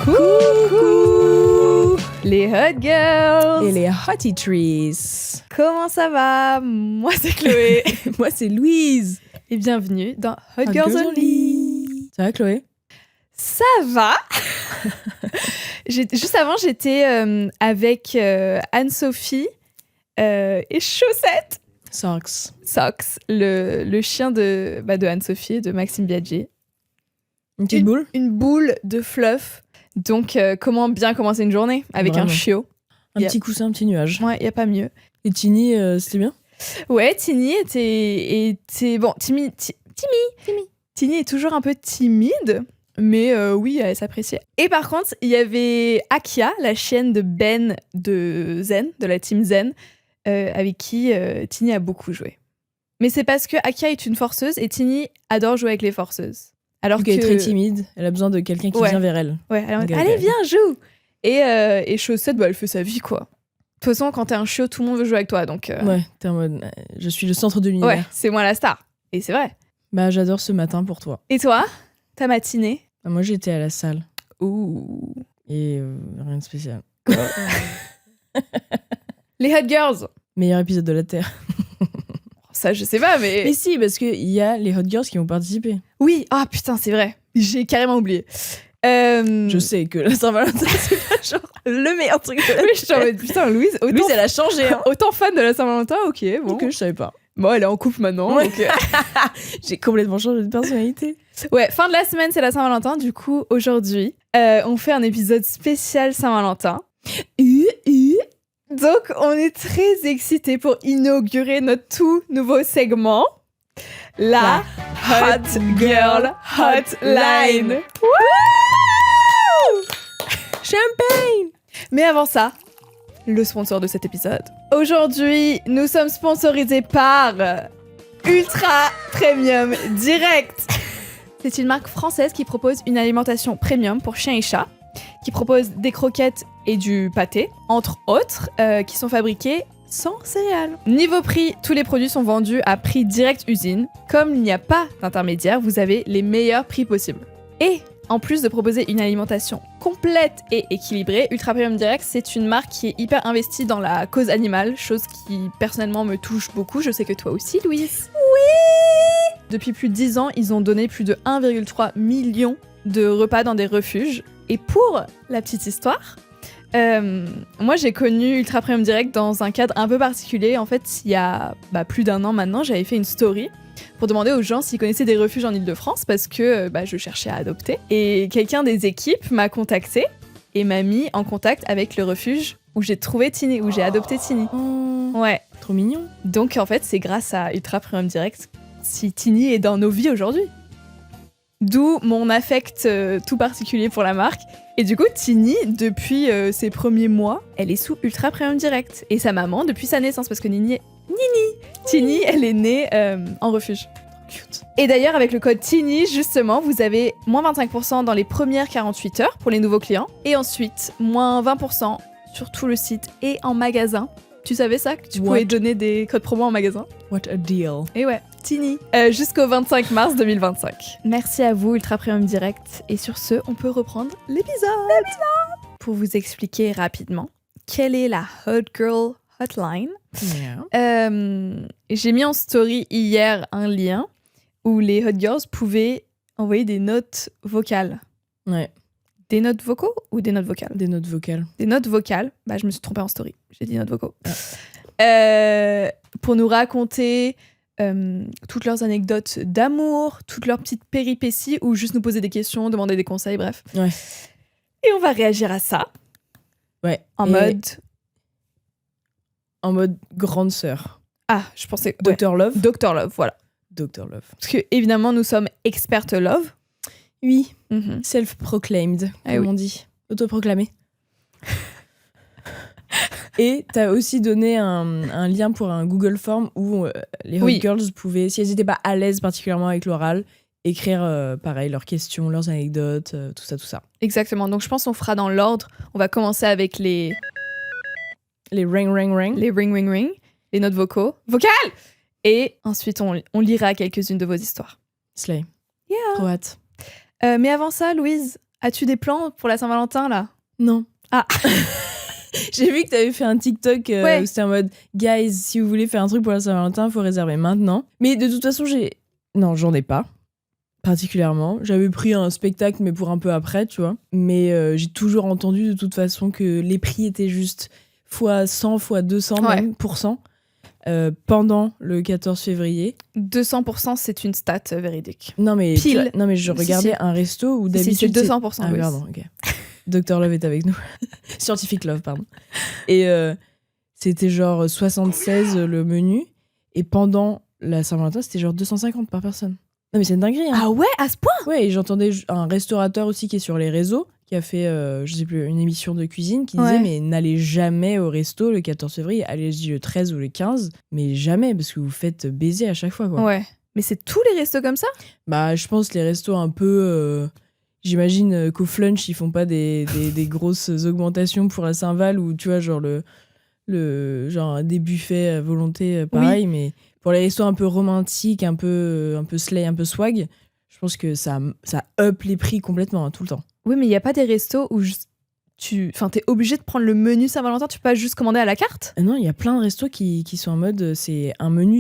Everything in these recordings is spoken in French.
Coucou les Hot Girls et les Hottie Trees. Comment ça va? Moi c'est Chloé. Moi c'est Louise. Et bienvenue dans Hot Girls Only. Ça va Chloé? Ça va. Juste avant j'étais avec Anne-Sophie et Chaussette. Socks, le chien de Anne-Sophie et de Maxime Biaggi. Une petite boule? Une boule de fluff. Donc, comment bien commencer une journée avec Vraiment. un chiot. Un petit coussin, un petit nuage. Ouais, il n'y a pas mieux. Et Tini, c'était bien? Ouais, Tini était bon, Tini est toujours un peu timide, mais oui, elle s'appréciait. Et par contre, il y avait Akia, la chienne de Ben de Zen, de la team Zen, avec qui Tini a beaucoup joué. Mais c'est parce que Akia est une forceuse et Tini adore jouer avec les forceuses. Alors qu'elle est très timide, elle a besoin de quelqu'un qui vient vers elle. Ouais, allez, viens, joue. Et Chaussette, elle fait sa vie, quoi. De toute façon, quand t'es un chiot, tout le monde veut jouer avec toi, donc... Ouais, t'es en mode, je suis le centre de l'univers. Ouais, c'est moi la star. Et c'est vrai. Bah, j'adore ce matin pour toi. Et toi, ta matinée? Moi, j'étais à la salle. Ouh. Et rien de spécial. Les Hot Girls. Meilleur épisode de la Terre. Ça, je sais pas, mais... Mais si, parce qu'il y a les Hot Girls qui ont participé. Oui, ah putain, c'est vrai. J'ai carrément oublié. Je sais que la Saint-Valentin, c'est pas genre le meilleur truc de la Oui, je suis en mode, putain, Louise, elle a changé. Hein. Autant fan de la Saint-Valentin, ok, bon. Que je savais pas. Bon, elle est en couple maintenant, ouais. donc... J'ai complètement changé de personnalité. Ouais, fin de la semaine, c'est la Saint-Valentin. Du coup, aujourd'hui, on fait un épisode spécial Saint-Valentin. Donc, on est très excités pour inaugurer notre tout nouveau segment, la Hot Girl Hotline. Champagne! Mais avant ça, le sponsor de cet épisode. Aujourd'hui, nous sommes sponsorisés par Ultra Premium Direct. C'est une marque française qui propose une alimentation premium pour chiens et chats, qui propose des croquettes et du pâté, entre autres, qui sont fabriqués sans céréales. Niveau prix, tous les produits sont vendus à prix direct usine. Comme il n'y a pas d'intermédiaire, vous avez les meilleurs prix possibles. Et en plus de proposer une alimentation complète et équilibrée, Ultra Premium Direct, c'est une marque qui est hyper investie dans la cause animale, chose qui personnellement me touche beaucoup. Je sais que toi aussi, Louise. Oui! Depuis plus de 10 ans, ils ont donné plus de 1,3 million de repas dans des refuges. Et pour la petite histoire, moi j'ai connu Ultra Premium Direct dans un cadre un peu particulier. En fait, il y a plus d'1 an maintenant, j'avais fait une story pour demander aux gens s'ils connaissaient des refuges en Ile-de-France parce que je cherchais à adopter. Et quelqu'un des équipes m'a contacté et m'a mis en contact avec le refuge où j'ai trouvé Tini, où j'ai adopté Tini. Oh, ouais. Trop mignon. Donc en fait, c'est grâce à Ultra Premium Direct si Tini est dans nos vies aujourd'hui. D'où mon affect tout particulier pour la marque. Et du coup, Tini, depuis ses premiers mois, elle est sous Ultra Premium Direct. Et sa maman, depuis sa naissance, parce que Tini, elle est née en refuge. Cute. Et d'ailleurs, avec le code Tini, justement, vous avez moins 25% dans les premières 48 heures pour les nouveaux clients. Et ensuite, moins 20% sur tout le site et en magasin. Tu savais ça, que tu pouvais donner des codes promo en magasin? What a deal. Et ouais, Tini. Jusqu'au 25 mars 2025. Merci à vous, Ultra Premium Direct. Et sur ce, on peut reprendre l'épisode. Pour vous expliquer rapidement, quelle est la Hot Girl Hotline? Yeah. J'ai mis en story hier un lien où les Hot Girls pouvaient envoyer des notes vocales. Ouais. Des notes vocaux ou des notes vocales? Des notes vocales. Des notes vocales. Je me suis trompée en story. J'ai dit notes vocaux. Ah. Pour nous raconter toutes leurs anecdotes d'amour, toutes leurs petites péripéties ou juste nous poser des questions, demander des conseils, bref. Ouais. Et on va réagir à ça. Ouais. En mode grande sœur. Ah, je pensais... Dr. Love. Dr. Love, voilà. Dr. Love. Parce que, évidemment, nous sommes expertes love. Oui. Mm-hmm. Self-proclaimed, comme on dit. Autoproclamé. Et t'as aussi donné un lien pour un Google Form où les Hot Girls pouvaient, si elles n'étaient pas à l'aise particulièrement avec l'oral, écrire pareil leurs questions, leurs anecdotes, tout ça. Exactement. Donc je pense qu'on fera dans l'ordre. On va commencer avec les ring. Les ring. Les notes vocales. Et ensuite, on lira quelques-unes de vos histoires. Slay. Yeah. Trop hâte. Mais avant ça, Louise, As-tu des plans pour la Saint-Valentin, là? Non. Ah. J'ai vu que t'avais fait un TikTok où c'était en mode « Guys, si vous voulez faire un truc pour la Saint-Valentin, il faut réserver maintenant. » Mais de toute façon, non, j'en ai pas. Particulièrement. J'avais pris un spectacle, mais pour un peu après, tu vois. Mais j'ai toujours entendu de toute façon que les prix étaient juste fois 100, fois 200 même, pendant le 14 février. 200%, c'est une stat véridique. Non, mais, Pile. Non, mais je regardais un resto où d'habitude... c'est 200%. Ah, oui. pardon, ok. Dr Love est avec nous. Scientific Love, pardon. Et c'était genre 76 le menu. Et pendant la Saint-Valentin, c'était genre 250 par personne. Non, mais c'est une dinguerie. Hein. Ah ouais, à ce point? Ouais, et j'entendais un restaurateur aussi qui est sur les réseaux, qui a fait, je sais plus, une émission de cuisine, qui disait, mais n'allez jamais au resto le 14 février, allez-y le 13 ou le 15, mais jamais, parce que vous faites baiser à chaque fois, quoi. Ouais. Mais c'est tous les restos comme ça? Bah, je pense les restos un peu... j'imagine qu'au Flunch, ils font pas des grosses augmentations pour la Saint-Val, ou tu vois, genre genre des buffets à volonté, pareil, mais... Pour les restos un peu romantiques, un peu slay, un peu swag, je pense que ça up les prix complètement, hein, tout le temps. Oui, mais il n'y a pas des restos où t'es obligé de prendre le menu Saint-Valentin, tu peux pas juste commander à la carte? Non, il y a plein de restos qui sont en mode, c'est un menu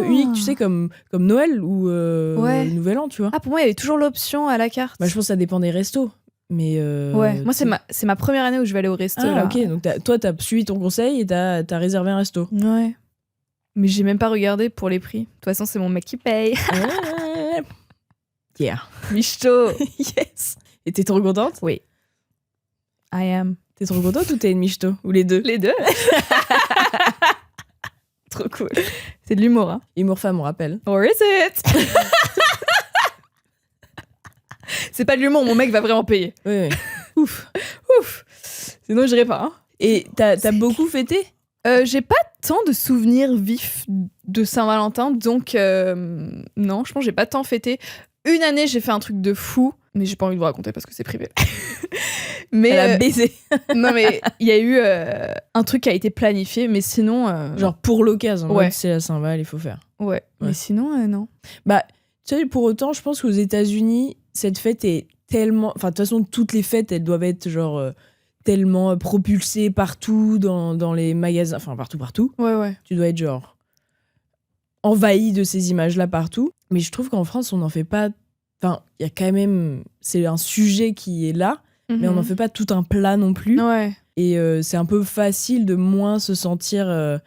unique, tu sais, comme Noël ou le Nouvel An, tu vois. Ah, pour moi, il y avait toujours l'option à la carte. Bah, je pense que ça dépend des restos. Mais moi, c'est ma première année où je vais aller au resto. Ah, là. Ok, donc toi, t'as suivi ton conseil et t'as réservé un resto. Ouais. Mais j'ai même pas regardé pour les prix. De toute façon, c'est mon mec qui paye. Yeah. Michto. Yes. Et t'es trop contente? Oui. I am. T'es trop contente ou t'es une michto? Ou les deux? Les deux. Trop cool. C'est de l'humour, hein. Humour femme, on rappelle. Or is it? C'est pas de l'humour, mon mec va vraiment payer. Oui. Ouf. Sinon, j'irai pas. Hein. Et t'as beaucoup fêté? J'ai pas tant de souvenirs vifs de Saint-Valentin, donc non, je pense que j'ai pas tant fêté. Une année, j'ai fait un truc de fou, mais j'ai pas envie de vous raconter parce que c'est privé. Mais elle a baisé. Non, mais il y a eu un truc qui a été planifié, mais sinon... Genre pour l'occasion, ouais. C'est la Saint-Val, il faut faire. Ouais. Mais sinon, non. Bah, tu sais, pour autant, je pense qu'aux États-Unis, cette fête est tellement... Enfin, de toute façon, toutes les fêtes, elles doivent être genre... tellement propulsé partout dans les magasins, enfin partout. Ouais. Tu dois être genre envahi de ces images-là partout. Mais je trouve qu'en France, on n'en fait pas... Enfin, il y a quand même... C'est un sujet qui est là, mais on n'en fait pas tout un plat non plus. Ouais. Et c'est un peu facile de moins se sentir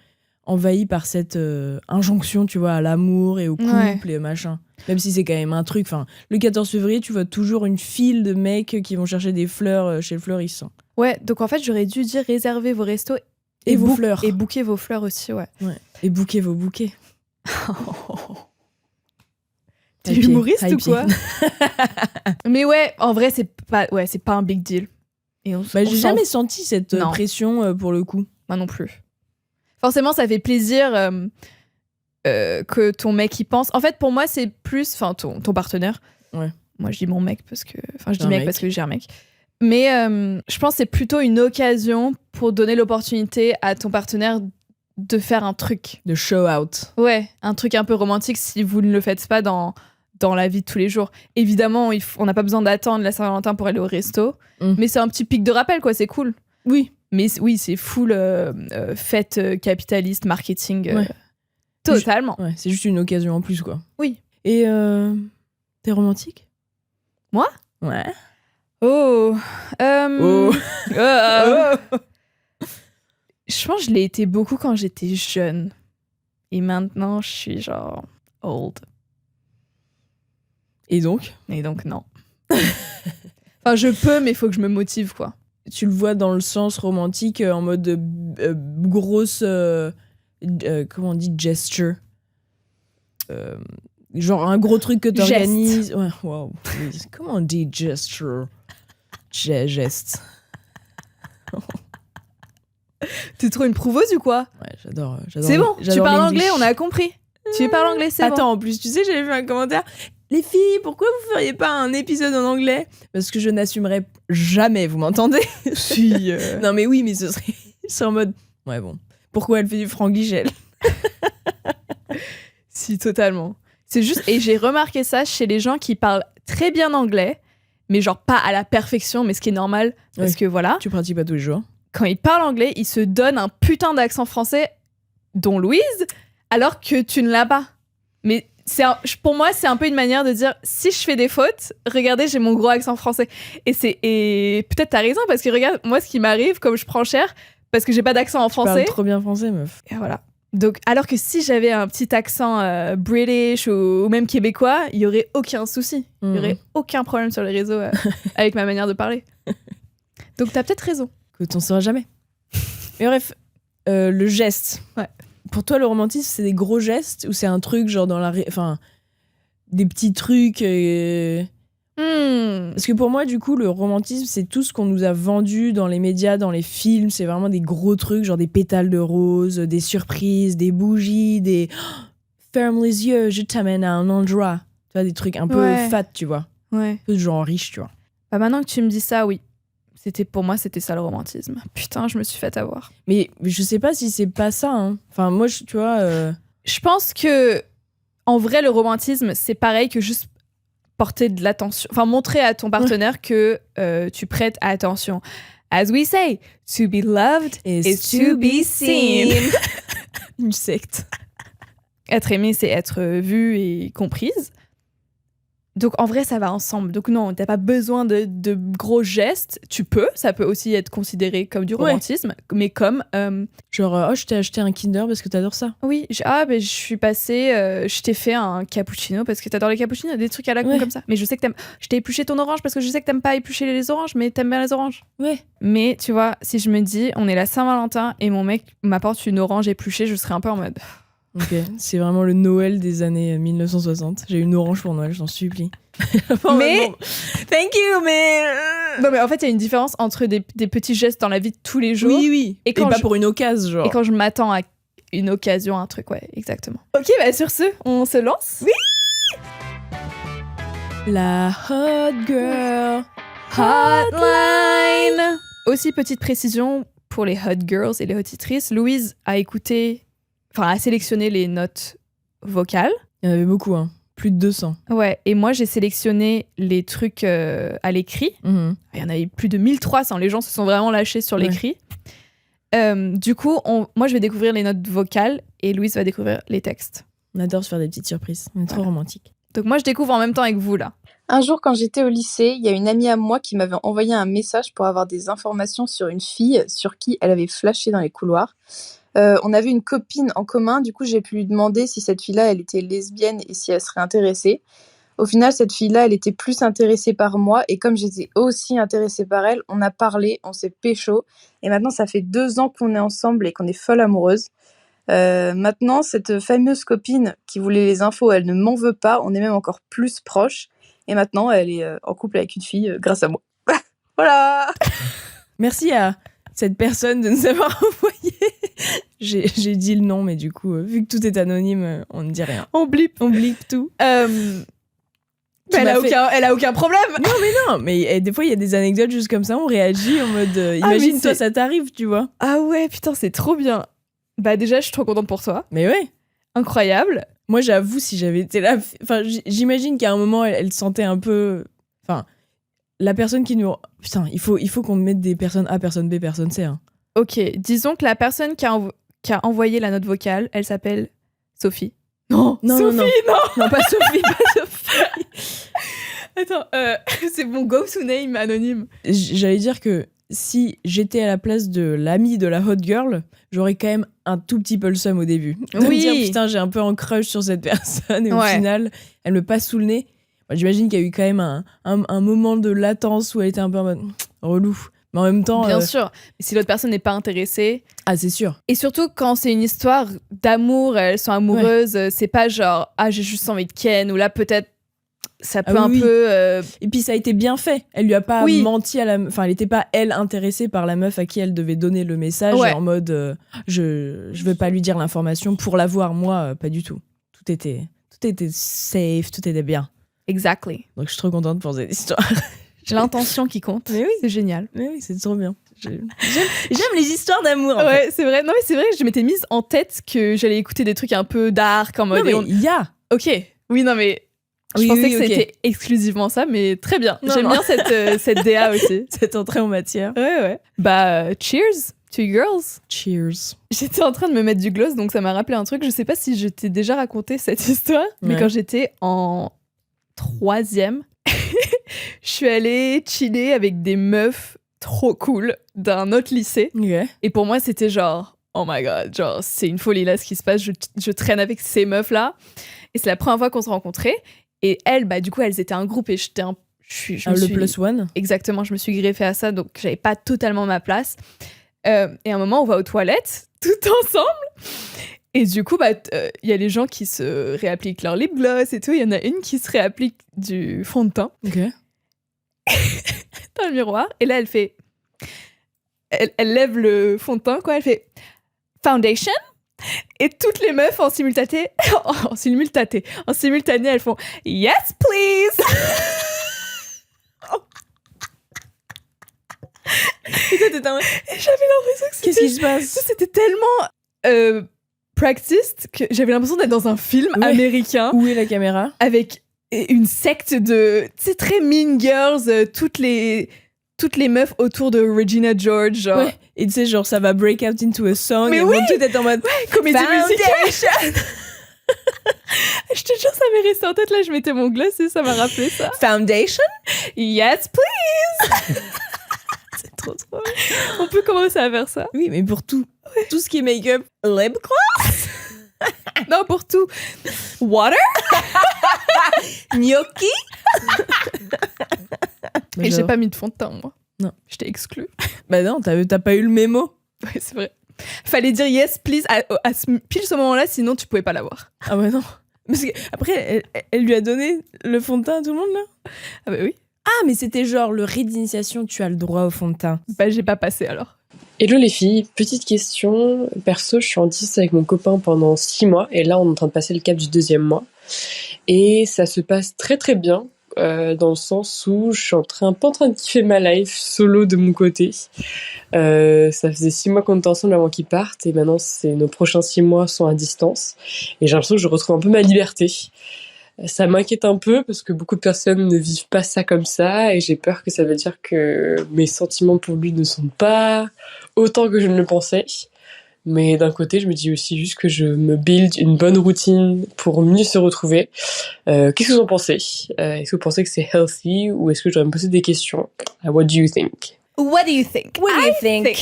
envahi par cette injonction, tu vois, à l'amour et au couple et machin. Même si c'est quand même un truc... Enfin, le 14 février, tu vois toujours une file de mecs qui vont chercher des fleurs chez le fleuriste. Ouais, donc en fait, j'aurais dû dire réserver vos restos et vos fleurs. Et booker vos fleurs aussi, ouais. Et booker vos bouquets. T'es humoriste ou quoi? Mais ouais, en vrai, c'est pas un big deal. Et j'ai jamais senti cette pression pour le coup. Moi non plus. Forcément, ça fait plaisir que ton mec y pense. En fait, pour moi, c'est plus... Enfin, ton partenaire. Ouais. Moi, je dis mon mec parce que... Enfin, je dis mec parce que j'ai un mec. Mais je pense que c'est plutôt une occasion pour donner l'opportunité à ton partenaire de faire un truc. De show out. Ouais, un truc un peu romantique si vous ne le faites pas dans la vie de tous les jours. Évidemment, on n'a pas besoin d'attendre la Saint-Valentin pour aller au resto. Mais c'est un petit pic de rappel, quoi, c'est cool. Oui. Mais oui, c'est full fête capitaliste, marketing. Totalement. Ouais, c'est juste une occasion en plus, quoi. Oui. Et t'es romantique? Moi? Ouais. Oh. Oh. Je pense que je l'ai été beaucoup quand j'étais jeune. Et maintenant, je suis genre old. Et donc, non. Enfin, je peux, mais il faut que je me motive, quoi. Tu le vois dans le sens romantique, en mode grosse... comment on dit? Gesture. Genre un gros truc que t'organises. Ouais, wow. Comment on dit gesture? Geste. T'es trop une prouveuse ou quoi? Ouais, j'adore. C'est bon, tu parles anglais, on a compris. Tu parles anglais, c'est bon. Attends, en plus, tu sais, j'avais fait un commentaire. Les filles, pourquoi vous feriez pas un épisode en anglais? Parce que je n'assumerai jamais, vous m'entendez? Si. Non mais oui, mais ce serait en mode... Ouais bon. Pourquoi elle fait du franglish, elle? Si, totalement. C'est juste... Et j'ai remarqué ça chez les gens qui parlent très bien anglais, mais genre pas à la perfection, mais ce qui est normal, parce que voilà. Tu pratiques pas tous les jours. Quand il parle anglais, il se donne un putain d'accent français, dont Louise, alors que tu ne l'as pas. Mais pour moi, c'est un peu une manière de dire, si je fais des fautes, regardez, j'ai mon gros accent français. Et peut-être t'as raison, parce que regarde, moi, ce qui m'arrive, comme je prends cher, parce que j'ai pas d'accent en français. Tu parles trop bien français, meuf. Et voilà. Donc, alors que si j'avais un petit accent british ou même québécois, il y aurait aucun souci. Il y aurait aucun problème sur les réseaux avec ma manière de parler. Donc, t'as peut-être raison. Écoute, on saura jamais. Mais bref, le geste. Ouais. Pour toi, le romantisme, c'est des gros gestes ou c'est un truc genre dans enfin, des petits trucs Parce que pour moi, du coup, le romantisme, c'est tout ce qu'on nous a vendu dans les médias, dans les films. C'est vraiment des gros trucs, genre des pétales de rose, des surprises, des bougies, des ferme les yeux, je t'amène à un endroit. Tu vois, des trucs un peu fat, tu vois. Ouais. Un peu genre riche, tu vois. Bah maintenant que tu me dis ça, oui. Pour moi, c'était ça le romantisme. Putain, je me suis fait avoir. Mais je sais pas si c'est pas ça. Hein. Enfin, moi, tu vois. Je pense que, en vrai, le romantisme, c'est pareil que juste porter de l'attention. Enfin, montrer à ton partenaire que tu prêtes attention. As we say, to be loved is to be seen. Une secte. Être aimé, c'est être vu et comprise. Donc, en vrai, ça va ensemble. Donc, non, t'as pas besoin de gros gestes. Tu peux. Ça peut aussi être considéré comme du romantisme. Mais comme... Genre, je t'ai acheté un Kinder parce que t'adores ça. Oui. Je suis passée... je t'ai fait un cappuccino parce que t'adores les cappuccinos. Des trucs à la con comme ça. Mais je sais que t'aimes... Je t'ai épluché ton orange parce que je sais que t'aimes pas éplucher les oranges, mais t'aimes bien les oranges. Ouais. Mais, tu vois, si je me dis, on est la Saint-Valentin et mon mec m'apporte une orange épluchée, je serais un peu en mode... Ok, c'est vraiment le Noël des années 1960. J'ai une orange pour Noël, j'en supplie. Mais thank you, mais non, mais en fait, il y a une différence entre des petits gestes dans la vie de tous les jours. Oui. Et pas pour une occasion, genre. Et quand je m'attends à une occasion, un truc, ouais, exactement. Ok, bah sur ce, on se lance. Oui. La Hot Girl Hotline. Aussi, petite précision pour les Hot Girls et les Hotitrices, Louise a sélectionné les notes vocales. Il y en avait beaucoup, hein. Plus de 200. Ouais, et moi j'ai sélectionné les trucs à l'écrit. Il y en avait plus de 1300, les gens se sont vraiment lâchés sur l'écrit. Du coup, moi je vais découvrir les notes vocales et Louise va découvrir les textes. On adore se faire des petites surprises, on est trop romantique. Donc moi je découvre en même temps avec vous là. Un jour quand j'étais au lycée, il y a une amie à moi qui m'avait envoyé un message pour avoir des informations sur une fille sur qui elle avait flashé dans les couloirs. On avait une copine en commun, du coup j'ai pu lui demander si cette fille-là, elle était lesbienne et si elle serait intéressée. Au final, cette fille-là, elle était plus intéressée par moi et comme j'étais aussi intéressée par elle, on a parlé, on s'est pécho et maintenant ça fait 2 ans qu'on est ensemble et qu'on est folle amoureuse. Maintenant, cette fameuse copine qui voulait les infos, elle ne m'en veut pas, on est même encore plus proches et maintenant elle est en couple avec une fille grâce à moi. Voilà. Merci à cette personne de nous avoir envoyé. J'ai dit le nom, mais du coup, vu que tout est anonyme, on ne dit rien. On blip tout. Elle a aucun problème. Non, mais des fois, il y a des anecdotes juste comme ça, on réagit en mode imagine, toi, ça t'arrive, tu vois. Ah ouais, putain, c'est trop bien. Bah déjà, je suis trop contente pour toi. Mais ouais. Incroyable. Moi, j'avoue, si j'avais été là... Enfin, j'imagine qu'à un moment, elle sentait un peu... Enfin... La personne qui nous... Putain, il faut qu'on mette des personnes A, personne B, personne C. Hein. Ok, disons que la personne qui a envoyé la note vocale, elle s'appelle Sophie. Non, Sophie, non, pas Sophie, pas Sophie. Attends, c'est mon go-to-name anonyme. J'allais dire que si j'étais à la place de l'amie de la hot girl, j'aurais quand même un tout petit peu le seum au début. De me dire, putain, j'ai un peu un crush sur cette personne et au final, elle me passe sous le nez. J'imagine qu'il y a eu quand même un moment de latence où elle était un peu en mode relou. Mais en même temps... Bien sûr. Si l'autre personne n'est pas intéressée... Ah, c'est sûr. Et surtout, quand c'est une histoire d'amour, elles sont amoureuses, c'est pas genre « Ah, j'ai juste envie de Ken » ou là, peut-être, ça peut peu... Et puis, ça a été bien fait. Elle lui a pas menti à la... Enfin, elle était pas, elle, intéressée par la meuf à qui elle devait donner le message en mode je veux pas lui dire l'information pour l'avoir, moi, pas du tout. Tout était safe, tout était bien. Exactly. Donc je suis trop contente pour cette histoire. J'ai l'intention qui compte. Mais oui, c'est génial. Mais oui, c'est trop bien. J'aime les histoires d'amour. Ouais, c'est vrai. Non mais c'est vrai que je m'étais mise en tête que j'allais écouter des trucs un peu dark en mode. Non mais il y a. Ok. Oui non mais. Je pensais que c'était exclusivement ça, mais très bien. J'aime bien cette DA aussi. Cette entrée en matière. Ouais. Bah, cheers to you girls. Cheers. J'étais en train de me mettre du gloss, donc ça m'a rappelé un truc. Je sais pas si je t'ai déjà raconté cette histoire, mais quand j'étais en 3e, je suis allée chiller avec des meufs trop cool d'un autre lycée. Okay. Et pour moi, c'était genre, oh my god, genre, c'est une folie là ce qui se passe. Je traîne avec ces meufs-là. Et c'est la première fois qu'on se rencontrait. Et elles, bah, du coup, elles étaient un groupe et j'étais le plus one. Exactement, je me suis greffée à ça, donc j'avais pas totalement ma place. Et à un moment, on va aux toilettes, tout ensemble. Et du coup, bah, y a les gens qui se réappliquent leur lip gloss et tout. Il y en a une qui se réapplique du fond de teint. Ok. Dans le miroir. Et là, elle fait... Elle lève le fond de teint, quoi. Elle fait... Foundation. Et toutes les meufs en simultané, elles font yes please. Et toi, t'étais et j'avais l'impression que qu'est-ce qui se passe? C'était tellement practiced que j'avais l'impression d'être dans un film américain. Où est la caméra? Avec une secte de, tu sais, très Mean Girls, toutes les meufs autour de Regina George, genre. Ouais. Et tu sais, genre, ça va break out into a song. Mais et oui, vont tout être en mode comédie musicale. Je te jure, ça m'est resté en tête. Là, je mettais mon gloss et ça m'a rappelé ça. Foundation? Yes, please. C'est trop. On peut commencer à faire ça. Oui, mais pour tout. Ouais. Tout ce qui est make-up. Lip gloss? Non, pour tout. Water? Gnocchi? Et j'ai pas mis de fond de teint, moi. Non. Je t'ai exclu. Bah non, t'as pas eu le mémo. Ouais, c'est vrai. Fallait dire yes, please, pile ce moment-là, sinon tu pouvais pas l'avoir. Ah bah non. Parce que après, elle lui a donné le fond de teint à tout le monde, là? Ah bah oui. Ah, mais c'était genre le rite d'initiation, tu as le droit au fond de teint. Bah j'ai pas passé, alors. Hello les filles, petite question. Perso, je suis en distance avec mon copain pendant 6 mois, et là on est en train de passer le cap du 2e mois. Et ça se passe très très bien. Dans le sens où je suis pas en train de kiffer ma life solo de mon côté. Ça faisait 6 mois qu'on était ensemble avant qu'il parte et maintenant nos prochains 6 mois sont à distance et j'ai l'impression que je retrouve un peu ma liberté. Ça m'inquiète un peu parce que beaucoup de personnes ne vivent pas ça comme ça et j'ai peur que ça veut dire que mes sentiments pour lui ne sont pas autant que je ne le pensais. Mais d'un côté, je me dis aussi juste que je me build une bonne routine pour mieux se retrouver. Qu'est-ce que vous en pensez? Est-ce que vous pensez que c'est healthy ou est-ce que je dois me poser des questions? What do you think? What do you think? What do you think?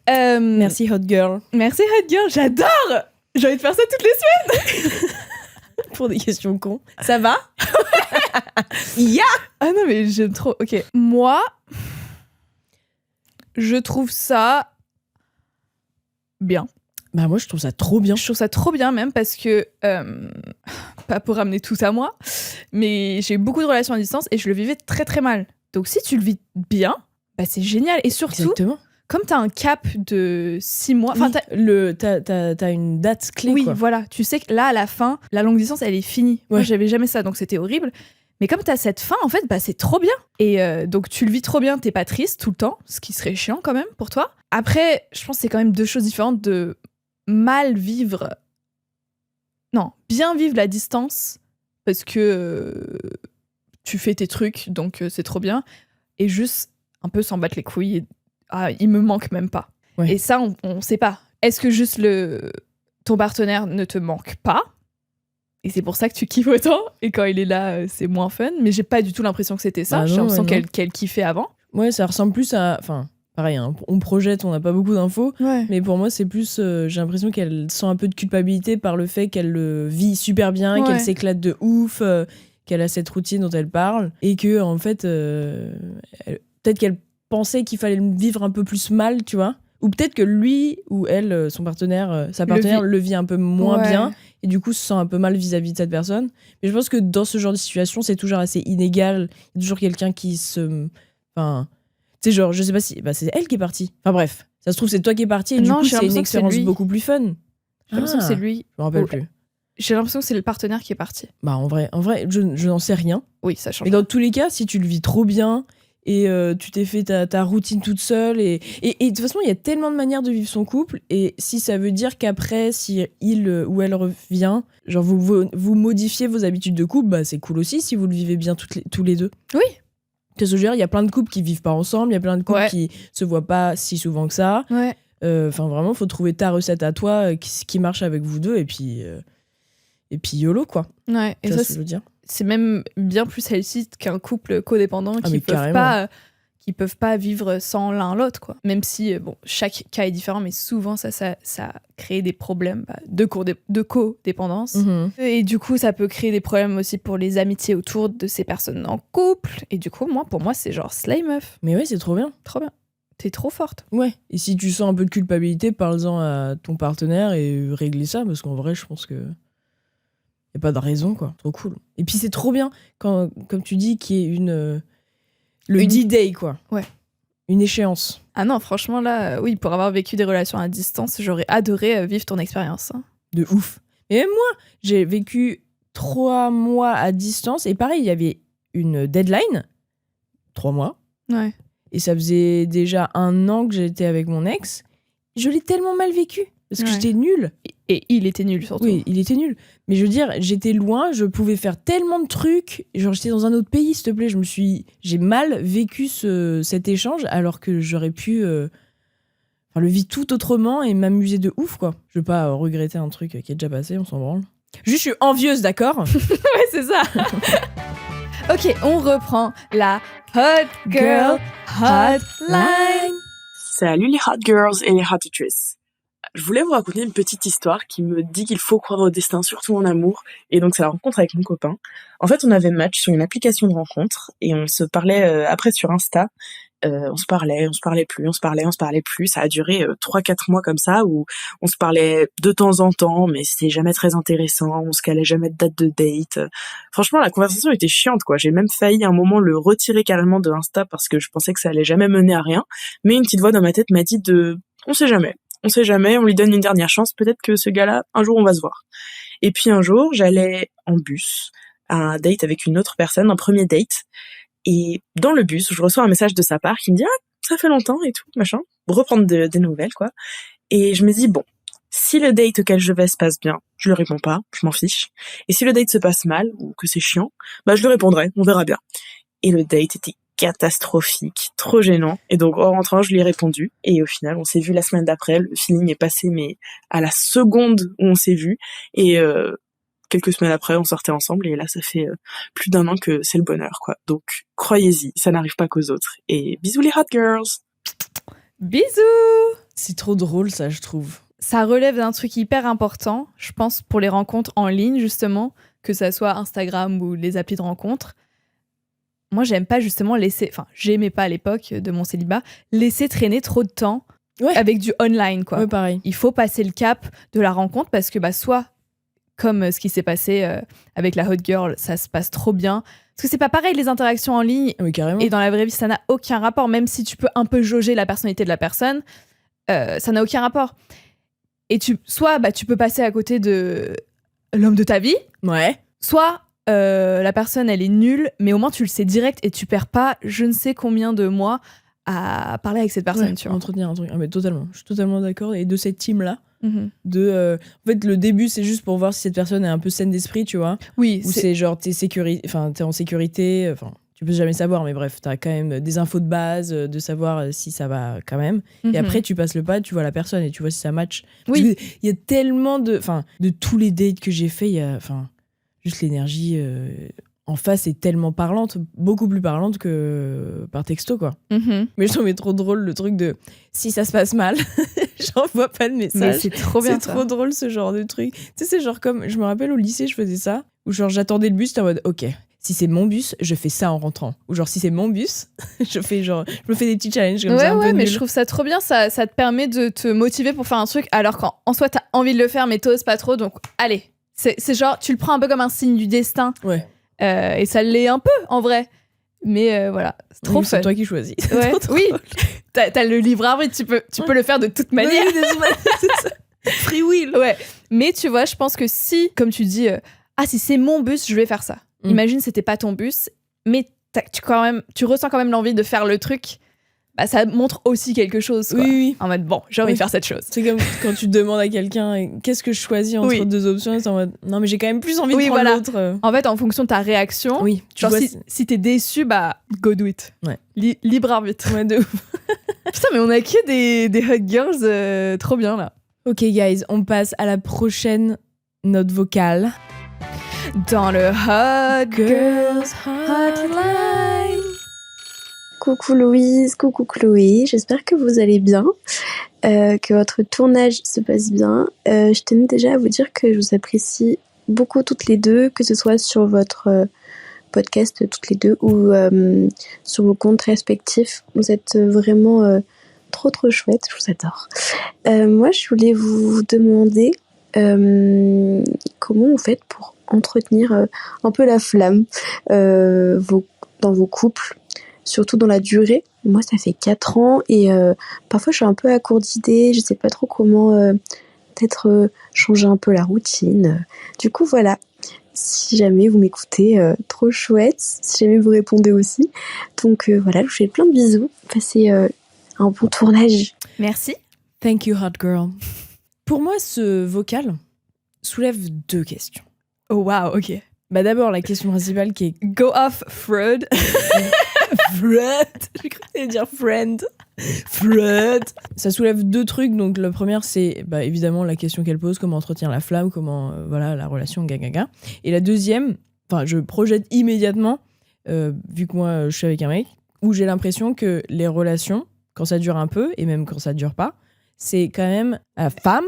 Merci Hot Girl. Merci Hot Girl, j'adore! J'ai envie de faire ça toutes les semaines! Pour des questions cons. Ça va? Ah non mais j'aime trop. Ok. Moi, je trouve ça... bien. Bah moi je trouve ça trop bien. Je trouve ça trop bien même parce que pas pour ramener tout à moi, mais j'ai eu beaucoup de relations à distance et je le vivais très très mal. Donc si tu le vis bien, bah c'est génial et surtout exactement. Comme t'as un cap de 6 mois, enfin t'as une date clé. Oui, quoi. voilà. Tu sais que là à la fin, la longue distance elle est finie. Ouais. Moi j'avais jamais ça donc c'était horrible. Mais comme t'as cette fin, en fait, bah c'est trop bien. Et donc tu le vis trop bien, t'es pas triste tout le temps, ce qui serait chiant quand même pour toi. Après, je pense que c'est quand même deux choses différentes de mal vivre... Non, bien vivre la distance, parce que tu fais tes trucs, donc c'est trop bien. Et juste un peu s'en battre les couilles. Et, il me manque même pas. Ouais. Et ça, on sait pas. Est-ce que juste ton partenaire ne te manque pas? Et c'est pour ça que tu kiffes autant. Et quand il est là, c'est moins fun. Mais j'ai pas du tout l'impression que c'était ça. J'ai l'impression qu'elle kiffait avant. Ouais, ça ressemble plus à... Enfin, pareil, hein, on projette, on n'a pas beaucoup d'infos. Ouais. Mais pour moi, c'est plus... j'ai l'impression qu'elle sent un peu de culpabilité par le fait qu'elle le vit super bien, qu'elle s'éclate de ouf, qu'elle a cette routine dont elle parle. Et que, en fait, peut-être qu'elle pensait qu'il fallait le vivre un peu plus mal, tu vois. Ou peut-être que lui ou elle, son partenaire, sa partenaire, le vit un peu moins bien. Et du coup, se sent un peu mal vis-à-vis de cette personne. Mais je pense que dans ce genre de situation, c'est toujours assez inégal. Il y a toujours quelqu'un qui se... Enfin, tu sais, genre, je sais pas si... Bah, c'est elle qui est partie. Enfin bref, ça se trouve, c'est toi qui es partie. Et du coup, c'est une expérience beaucoup plus fun. J'ai l'impression que c'est lui. Je me rappelle plus. J'ai l'impression que c'est le partenaire qui est parti. Bah, en vrai je n'en sais rien. Oui, ça change. Mais dans tous les cas, si tu le vis trop bien et tu t'es fait ta routine toute seule. Et de toute façon, il y a tellement de manières de vivre son couple. Et si ça veut dire qu'après, si il ou elle revient, genre vous modifiez vos habitudes de couple, bah c'est cool aussi si vous le vivez bien tous les deux. Oui. Parce que je veux dire, il y a plein de couples qui vivent pas ensemble, il y a plein de couples Ouais. qui se voient pas si souvent que ça. Ouais. Enfin, vraiment, faut trouver ta recette à toi qui marche avec vous deux. Et puis YOLO, quoi. Ouais. Et Tu vois ça, ce que je veux dire? c'est même bien plus healthy qu'un couple codépendant mais qui peuvent pas vivre sans l'un l'autre, quoi. Même si bon, chaque cas est différent, mais souvent ça crée des problèmes de codépendance. Mhm. Et du coup, ça peut créer des problèmes aussi pour les amitiés autour de ces personnes en couple. Et du coup, pour moi, c'est genre slay meuf. Mais ouais, c'est trop bien. Trop bien. T'es trop forte. Ouais. Et si tu sens un peu de culpabilité, parle-en à ton partenaire et réglez ça, parce qu'en vrai, je pense que y a pas de raison, quoi. Trop cool. Et puis c'est trop bien quand, comme tu dis, qu'il y ait le D-Day, quoi. Ouais. Une échéance. Ah non, franchement, là, oui, pour avoir vécu des relations à distance, j'aurais adoré vivre ton expérience. Hein. De ouf. Et même moi, j'ai vécu 3 mois à distance. Et pareil, il y avait une deadline. 3 mois. Ouais. Et ça faisait déjà 1 an que j'étais avec mon ex. Je l'ai tellement mal vécu. Parce que j'étais nulle. Et il était nul, surtout. Oui, il était nul. Mais je veux dire, j'étais loin, je pouvais faire tellement de trucs. Genre, j'étais dans un autre pays, s'il te plaît. J'ai mal vécu cet échange, alors que j'aurais pu le vivre tout autrement et m'amuser de ouf, quoi. Je veux pas regretter un truc qui est déjà passé, on s'en branle. Juste, je suis envieuse, d'accord? Ouais, c'est ça. Ok, on reprend la Hot Girl Hotline. Salut les Hot Girls et les Hot Tutrices. Je voulais vous raconter une petite histoire qui me dit qu'il faut croire au destin, surtout en amour. Et donc c'est la rencontre avec mon copain. En fait, on avait match sur une application de rencontre et on se parlait après sur Insta. On se parlait plus. Ça a duré 3-4 mois comme ça où on se parlait de temps en temps, mais c'était jamais très intéressant. On se calait jamais de date de date. Franchement, la conversation était chiante, quoi. J'ai même failli à un moment le retirer carrément de Insta parce que je pensais que ça allait jamais mener à rien. Mais une petite voix dans ma tête m'a dit on sait jamais, on lui donne une dernière chance. Peut-être que ce gars-là, un jour, on va se voir. Et puis un jour, j'allais en bus à un date avec une autre personne, un premier date. Et dans le bus, je reçois un message de sa part qui me dit « Ah, ça fait longtemps et tout, machin. » Reprendre des nouvelles, quoi. Et je me dis « Bon, si le date auquel je vais se passe bien, je le réponds pas, je m'en fiche. Et si le date se passe mal, ou que c'est chiant, bah je le répondrai, on verra bien. » Et le date était catastrophique, trop gênant. Et donc, en rentrant, je lui ai répondu. Et au final, on s'est vu la semaine d'après. Le feeling est passé, mais à la seconde où on s'est vu. Et quelques semaines après, on sortait ensemble. Et là, ça fait plus d'1 an que c'est le bonheur, quoi. Donc, croyez-y, ça n'arrive pas qu'aux autres. Et bisous les hot girls. Bisous. C'est trop drôle, ça, je trouve. Ça relève d'un truc hyper important, je pense, pour les rencontres en ligne, justement, que ça soit Instagram ou les applis de rencontres. Moi, j'aime pas justement j'aimais pas à l'époque de mon célibat, laisser traîner trop de temps avec du online, quoi. Ouais, pareil. Il faut passer le cap de la rencontre parce que, soit, comme ce qui s'est passé avec la hot girl, ça se passe trop bien. Parce que c'est pas pareil, les interactions en ligne. Oui, carrément. Et dans la vraie vie, ça n'a aucun rapport. Même si tu peux un peu jauger la personnalité de la personne, ça n'a aucun rapport. Et soit tu peux passer à côté de l'homme de ta vie, Ouais. soit la personne elle est nulle, mais au moins tu le sais direct et tu perds pas je ne sais combien de mois à parler avec cette personne, tu vois. Entretenir un truc. Ah, mais totalement. Je suis totalement d'accord. Et de cette team-là, Mhm. en fait, le début, c'est juste pour voir si cette personne est un peu saine d'esprit, tu vois. Oui, Ou c'est genre t'es en sécurité. Enfin, tu peux jamais savoir, mais bref, t'as quand même des infos de base, de savoir si ça va quand même. Mhm. Et après, tu passes le pas, tu vois la personne et tu vois si ça match. Oui. Il y a tellement de tous les dates que j'ai fait, il y a juste l'énergie en face est tellement parlante, beaucoup plus parlante que par texto, quoi. Mhm. Mais je trouvais trop drôle le truc de si ça se passe mal, j'envoie pas de message. Mais c'est trop bien. C'est trop drôle ce genre de truc. Tu sais, c'est genre comme, je me rappelle au lycée, je faisais ça, où genre j'attendais le bus, j'étais en mode ok, si c'est mon bus, je fais ça en rentrant. Ou genre si c'est mon bus, je me fais des petits challenges comme ça. Un peu mais nuls. je trouve ça trop bien, ça te permet de te motiver pour faire un truc alors qu'en soi t'as envie de le faire mais t'oses pas trop, donc allez. C'est genre, tu le prends un peu comme un signe du destin. Ouais. Et ça l'est un peu, en vrai. Mais voilà, c'est trop Oui, fun. c'est toi qui choisis. Ouais. Trop Oui, drôle. t'as le libre arbitre, tu peux le faire de toute manière. Oui, c'est ça. Free will. Ouais. Mais tu vois, je pense que si, comme tu dis, si c'est mon bus, je vais faire ça. Mm. Imagine, c'était pas ton bus, mais tu ressens quand même l'envie de faire le truc, bah, ça montre aussi quelque chose, quoi. Oui. En mode, bon, j'ai envie de faire cette chose. C'est comme quand tu demandes à quelqu'un qu'est-ce que je choisis entre deux options, c'est en mode non, mais j'ai quand même plus envie de prendre l'autre. En fait, en fonction de ta réaction, tu vois, si t'es déçu, bah, go do it. Ouais. Libre arbitre. Ouais, de ouf. Putain, mais on a que des hot girls trop bien, là. Ok, guys, on passe à la prochaine note vocale. Dans le Hot Girls Hotline. Coucou Louise, coucou Chloé, j'espère que vous allez bien, que votre tournage se passe bien. Je tenais déjà à vous dire que je vous apprécie beaucoup toutes les deux, que ce soit sur votre podcast toutes les deux ou sur vos comptes respectifs. Vous êtes vraiment trop chouettes, je vous adore. Moi je voulais vous demander comment vous faites pour entretenir un peu la flamme dans vos couples, surtout dans la durée. Moi, ça fait 4 ans et parfois, je suis un peu à court d'idées. Je sais pas trop comment peut-être changer un peu la routine. Du coup, voilà. Si jamais vous m'écoutez, trop chouette. Si jamais vous répondez aussi. Donc voilà, je vous fais plein de bisous. Passez un bon tournage. Merci. Thank you, hot girl. Pour moi, ce vocal soulève 2 questions. Oh wow, ok. Bah d'abord, la question principale qui est go off Freud. Freud. J'ai cru que t'allais dire friend. Freud. Ça soulève 2 trucs. Donc la première, c'est bah, évidemment la question qu'elle pose, comment entretenir la flamme, comment voilà la relation gaga. Et la deuxième, enfin je projette immédiatement, vu que moi je suis avec un mec, où j'ai l'impression que les relations, quand ça dure un peu et même quand ça dure pas, c'est quand même à la femme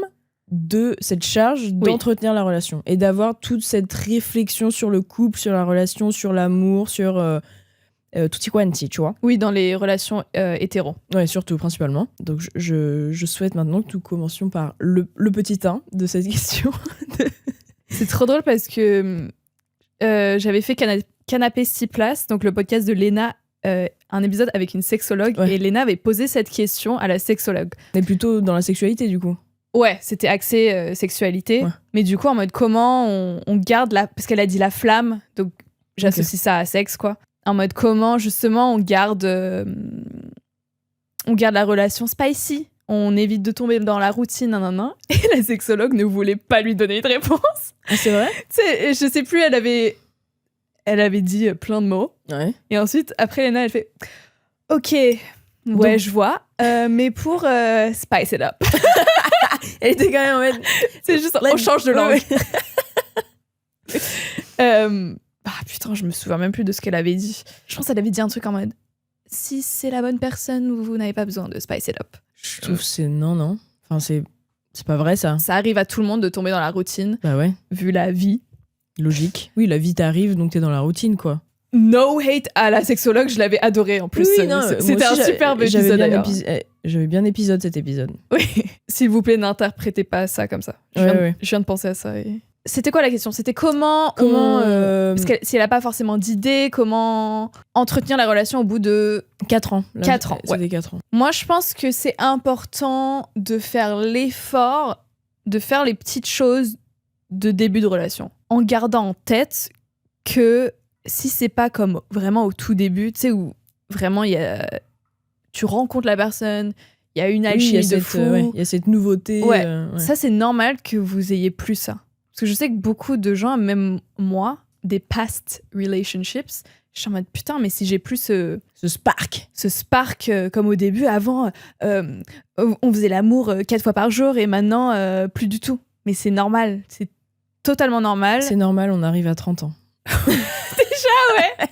de cette charge d'entretenir la relation et d'avoir toute cette réflexion sur le couple, sur la relation, sur l'amour, sur tutti quanti, tu vois. Oui, dans les relations hétéro. Ouais, surtout, principalement. Donc je souhaite maintenant que nous commencions par le petit 1 de cette question. C'est trop drôle parce que j'avais fait Canapé 6 places, donc le podcast de Léna, un épisode avec une sexologue, et Léna avait posé cette question à la sexologue. Mais plutôt dans la sexualité, du coup. Ouais, c'était axé sexualité. Ouais. Mais du coup, en mode comment on garde parce qu'elle a dit la flamme, donc j'associe ça à sexe, quoi. En mode comment, justement, on garde la relation spicy. On évite de tomber dans la routine, nanana. Et la sexologue ne voulait pas lui donner de réponse. Ah, c'est vrai? Tu sais, je sais plus, elle avait dit plein de mots. Ouais. Et ensuite, après, Léna, elle fait « Ok, ouais, je vois, mais pour spice it up. » Elle était quand même en mode... C'est juste, on change de langue. Putain, je me souviens même plus de ce qu'elle avait dit. Je pense qu'elle avait dit un truc en mode « Si c'est la bonne personne, vous n'avez pas besoin de spice it up. » Je trouve que c'est... Non. Enfin, c'est pas vrai, ça. Ça arrive à tout le monde de tomber dans la routine. Bah ouais. Vu la vie. Logique. Oui, la vie t'arrive, donc t'es dans la routine, quoi. No hate à la sexologue, je l'avais adoré en plus. Oui, non, c'était un superbe épisode d'ailleurs. J'avais bien épisode cet épisode. Oui, s'il vous plaît, n'interprétez pas ça comme ça. Je viens de penser à ça. C'était quoi la question? C'était comment parce que si elle a pas forcément d'idée, comment entretenir la relation au bout de 4 ans. 4 ans. C'était 4 ans. Moi, je pense que c'est important de faire l'effort de faire les petites choses de début de relation, en gardant en tête que si c'est pas comme vraiment au tout début, tu sais, où vraiment tu rencontres la personne, il y a une alchimie de fou. Il y a cette nouveauté. Ça, c'est normal que vous ayez plus ça. Parce que je sais que beaucoup de gens, même moi, des past relationships, je suis en mode putain, mais si j'ai plus ce spark comme au début, avant, on faisait l'amour 4 fois par jour et maintenant, plus du tout. Mais c'est normal, c'est totalement normal. C'est normal, on arrive à 30 ans. Déjà, ouais.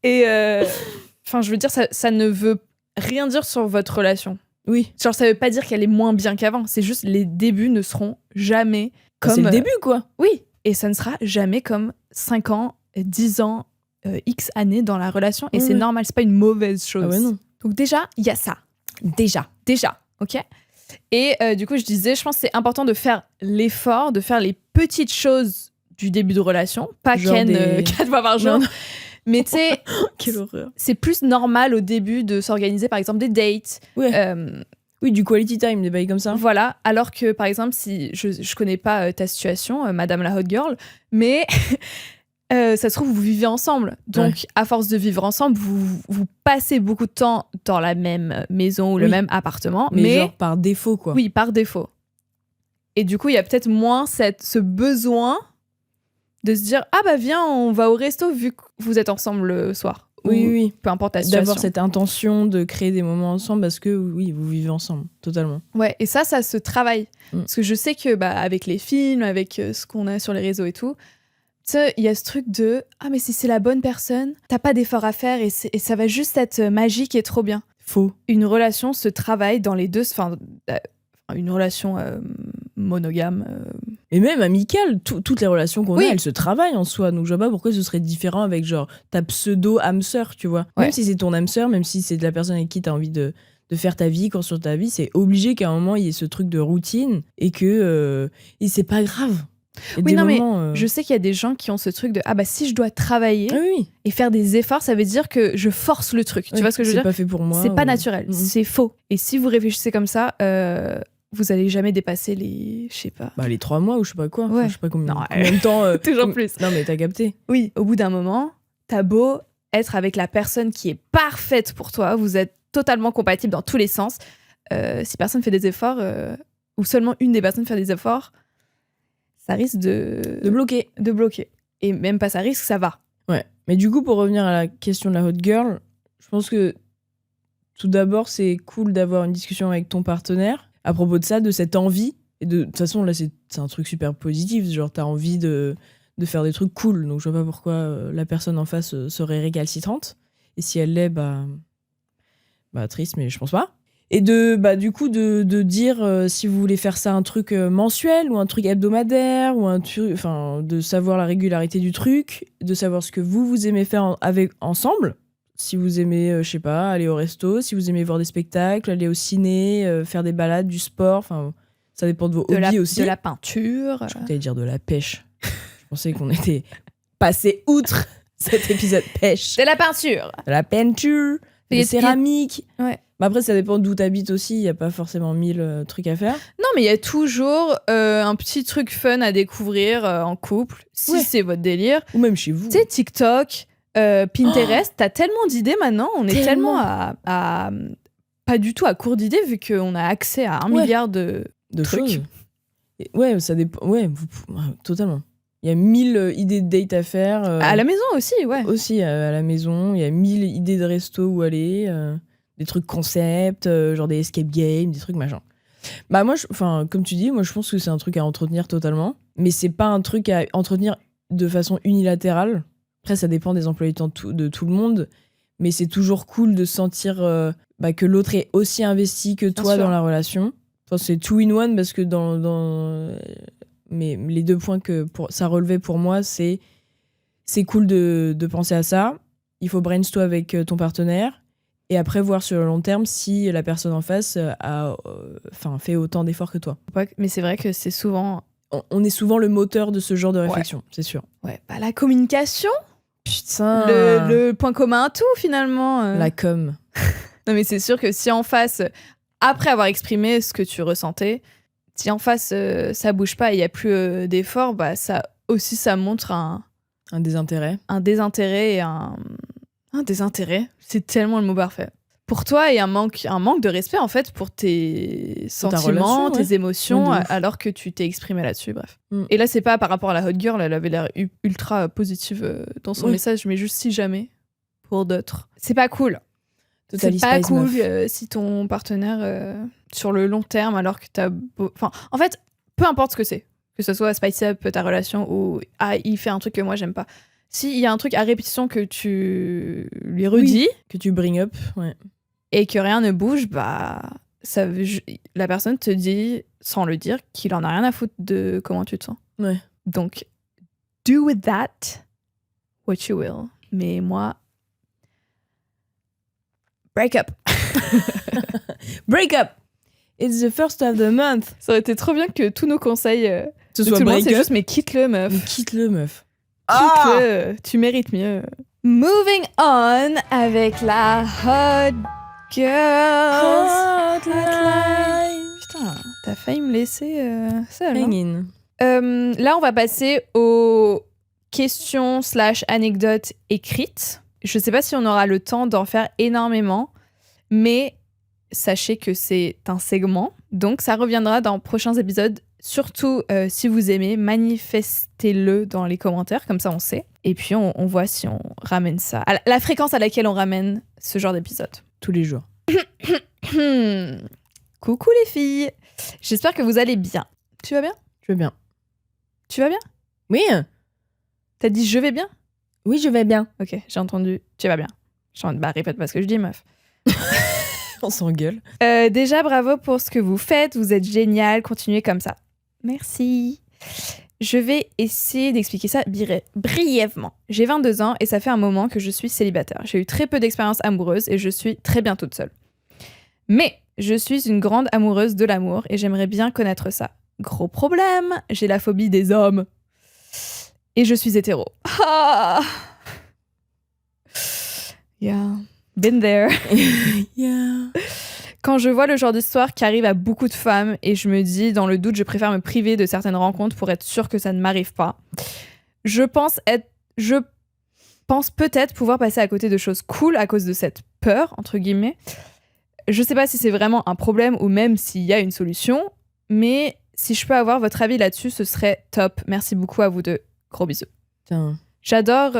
Et je veux dire, ça ne veut rien dire sur votre relation. Oui. Genre, ça veut pas dire qu'elle est moins bien qu'avant. C'est juste les débuts ne seront jamais comme... C'est le début, quoi. Oui. Et ça ne sera jamais comme 5 ans, 10 ans, X années dans la relation. Et c'est normal, c'est pas une mauvaise chose. Ah ouais, non. Donc déjà, il y a ça. Déjà. Ok. Et du coup, je disais, je pense que c'est important de faire l'effort, de faire les petites choses du début de relation. Pas genre Ken 4 fois par jour. Non. Mais tu sais, quelle horreur. C'est plus normal au début de s'organiser, par exemple, des dates. Ouais. Oui, du quality time, des bails comme ça. Voilà, alors que, par exemple, si je connais pas ta situation, Madame la Hot Girl, mais ça se trouve, vous vivez ensemble. Donc, à force de vivre ensemble, vous passez beaucoup de temps dans la même maison ou le même appartement. Mais genre par défaut, quoi. Oui, par défaut. Et du coup, il y a peut-être moins ce besoin de se dire « Ah bah viens, on va au resto vu que vous êtes ensemble le soir. » Oui. Peu importe la situation. D'avoir cette intention de créer des moments ensemble parce que, oui, vous vivez ensemble, totalement. Ouais, et ça se travaille. Parce que je sais que avec les films, avec ce qu'on a sur les réseaux et tout, tu sais, il y a ce truc de « Ah mais si c'est la bonne personne, t'as pas d'effort à faire et ça va juste être magique et trop bien. » Faux. Une relation se travaille dans les deux... Enfin, une relation monogame... Et même amicale, toutes les relations qu'on a, elles se travaillent en soi. Donc je vois pas pourquoi ce serait différent avec genre ta pseudo âme sœur, tu vois. Même si c'est ton âme sœur, même si c'est de la personne avec qui t'as envie de faire ta vie, construire ta vie, c'est obligé qu'à un moment il y ait ce truc de routine et que et c'est pas grave. Oui, non, mais je sais qu'il y a des gens qui ont ce truc de ah bah si je dois travailler et faire des efforts, ça veut dire que je force le truc. Tu vois ce que je veux dire ? C'est pas fait pour moi. C'est pas naturel, c'est faux. Et si vous réfléchissez comme ça, vous allez jamais dépasser les, je sais pas. Bah les 3 mois ou je sais pas quoi. Ouais. Enfin, je sais pas combien de temps. Toujours plus. Non mais t'as capté. Oui, au bout d'un moment, t'as beau être avec la personne qui est parfaite pour toi, vous êtes totalement compatibles dans tous les sens. Si personne fait des efforts, ou seulement une des personnes fait des efforts, ça risque de bloquer. De bloquer. Et même pas ça risque, ça va. Ouais. Mais du coup, pour revenir à la question de la hot girl, je pense que tout d'abord, c'est cool d'avoir une discussion avec ton partenaire à propos de ça, de cette envie. Et de toute façon, là, c'est un truc super positif. Genre, t'as envie de faire des trucs cool. Donc, je vois pas pourquoi la personne en face serait récalcitrante. Et si elle l'est, bah triste, mais je pense pas. Et du coup, de dire si vous voulez faire ça un truc mensuel ou un truc hebdomadaire ou un truc, enfin, de savoir la régularité du truc, de savoir ce que vous aimez faire ensemble. Si vous aimez, je sais pas, aller au resto, si vous aimez voir des spectacles, aller au ciné, faire des balades, du sport, enfin, ça dépend de vos hobbies aussi. De la peinture. Je crois que t'allais dire de la pêche. Je pensais qu'on était passé outre cet épisode pêche. De la peinture. De la peinture, des céramiques. Ouais. Bah après, ça dépend d'où t'habites aussi. Il n'y a pas forcément 1000 trucs à faire. Non, mais il y a toujours un petit truc fun à découvrir en couple, si c'est votre délire. Ou même chez vous. Tu sais, TikTok, Pinterest, t'as tellement d'idées maintenant. On est tellement à pas du tout à court d'idées vu qu'on a accès à 1 milliard de trucs. Choses. Ouais, ça dépend. Ouais, totalement. Il y a 1000 idées de date à faire. À la maison aussi, ouais. Aussi, à la maison. Il y a 1000 idées de resto où aller. Des trucs concept, genre des escape games, des trucs machin. Bah moi, comme tu dis, moi je pense que c'est un truc à entretenir totalement. Mais c'est pas un truc à entretenir de façon unilatérale. Après, ça dépend des emplois du temps de tout le monde. Mais c'est toujours cool de sentir que l'autre est aussi investi que toi dans la relation. Enfin, c'est two in one parce que mais les 2 points que ça relevait pour moi, c'est cool de penser à ça. Il faut brainstorm avec ton partenaire. Et après, voir sur le long terme si la personne en face a fait autant d'efforts que toi. Mais c'est vrai que c'est souvent... On est souvent le moteur de ce genre de réflexion, c'est sûr. Ouais, la communication. Putain. Le point commun à tout, finalement. La com. Non, mais c'est sûr que si en face, après avoir exprimé ce que tu ressentais, si en face, ça bouge pas et il n'y a plus d'efforts, ça montre un désintérêt. Un désintérêt et un désintérêt, c'est tellement le mot parfait. Pour toi, et un manque de respect, en fait, pour tes sentiments, tes émotions, alors que tu t'es exprimé là-dessus, bref. Et là, c'est pas par rapport à la hot girl, elle avait l'air ultra positive dans son message, mais juste si jamais, pour d'autres. C'est pas cool. C'est pas cool si ton partenaire, sur le long terme, alors que t'as... Enfin, en fait, peu importe ce que c'est, que ce soit spice up ta relation ou il fait un truc que moi, j'aime pas. S'il y a un truc à répétition que tu lui redis, que tu bring up, et que rien ne bouge, la personne te dit, sans le dire, qu'il en a rien à foutre de comment tu te sens. Ouais. Donc, do with that what you will. Mais moi, break up. Break up. It's the first of the month. Ça aurait été trop bien que tous nos conseils ce soit break up. C'est juste, mais quitte-le, meuf. Quitte-le, meuf. Quitte-le, tu mérites mieux. Moving on avec la Hot Girls Hotline. Putain, t'as failli me laisser seule. Hang in. Là, on va passer aux questions/anecdotes écrites. Je sais pas si on aura le temps d'en faire énormément, mais sachez que c'est un segment, donc ça reviendra dans prochains épisodes. Surtout, si vous aimez, manifestez-le dans les commentaires, comme ça on sait. Et puis on voit si on ramène ça. À la fréquence à laquelle on ramène ce genre d'épisode. Tous les jours. Coucou les filles. J'espère que vous allez bien. Tu vas bien ? Je vais bien. Tu vas bien ? Oui. T'as dit je vais bien ? Oui, je vais bien. Ok, j'ai entendu tu vas bien. Je suis en train de bah répète pas ce que je dis, meuf. On s'engueule. Déjà, bravo pour ce que vous faites. Vous êtes génial. Continuez comme ça. Merci. Je vais essayer d'expliquer ça brièvement. J'ai 22 ans et ça fait un moment que je suis célibataire. J'ai eu très peu d'expériences amoureuses et je suis très bien toute seule. Mais je suis une grande amoureuse de l'amour et j'aimerais bien connaître ça. Gros problème, j'ai la phobie des hommes. Et je suis hétéro. Ah yeah. Been there. Yeah. Quand je vois le genre d'histoire qui arrive à beaucoup de femmes et je me dis, dans le doute, je préfère me priver de certaines rencontres pour être sûre que ça ne m'arrive pas. Je pense peut-être pouvoir passer à côté de choses cool à cause de cette peur, entre guillemets. Je sais pas si c'est vraiment un problème ou même s'il y a une solution, mais si je peux avoir votre avis là-dessus, ce serait top. Merci beaucoup à vous deux. Gros bisous. Putain. J'adore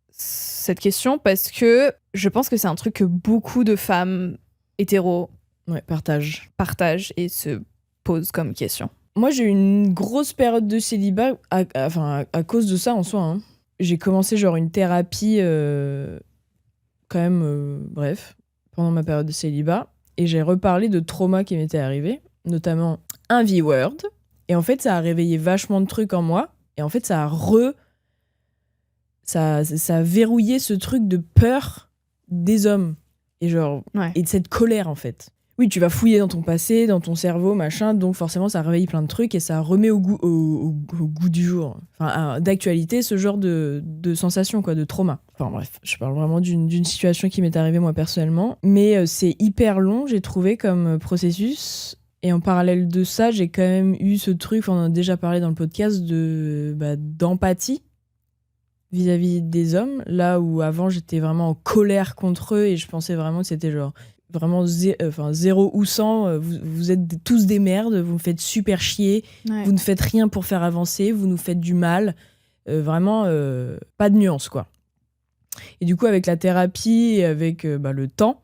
cette question parce que je pense que c'est un truc que beaucoup de femmes hétéros partagent et se posent comme question. Moi, j'ai eu une grosse période de célibat à cause de ça en soi. Hein. J'ai commencé genre une thérapie pendant ma période de célibat et j'ai reparlé de traumas qui m'étaient arrivés, notamment un V-word. Et en fait, ça a réveillé vachement de trucs en moi. Et en fait, ça a verrouillé ce truc de peur des hommes. Et et de cette colère, en fait. Oui, tu vas fouiller dans ton passé, dans ton cerveau, machin. Donc forcément, ça réveille plein de trucs et ça remet au goût du jour. Enfin, d'actualité, ce genre de sensation, quoi, de trauma. Enfin bref, je parle vraiment d'une situation qui m'est arrivée moi personnellement. Mais c'est hyper long, j'ai trouvé, comme processus. Et en parallèle de ça, j'ai quand même eu ce truc, on en a déjà parlé dans le podcast, d'empathie vis-à-vis des hommes. Là où avant, j'étais vraiment en colère contre eux et je pensais vraiment que c'était genre vraiment 0 ou 100. Vous êtes tous des merdes, vous me faites super chier, vous ne faites rien pour faire avancer, vous nous faites du mal. Vraiment, pas de nuance, quoi. Et du coup, avec la thérapie et avec le temps,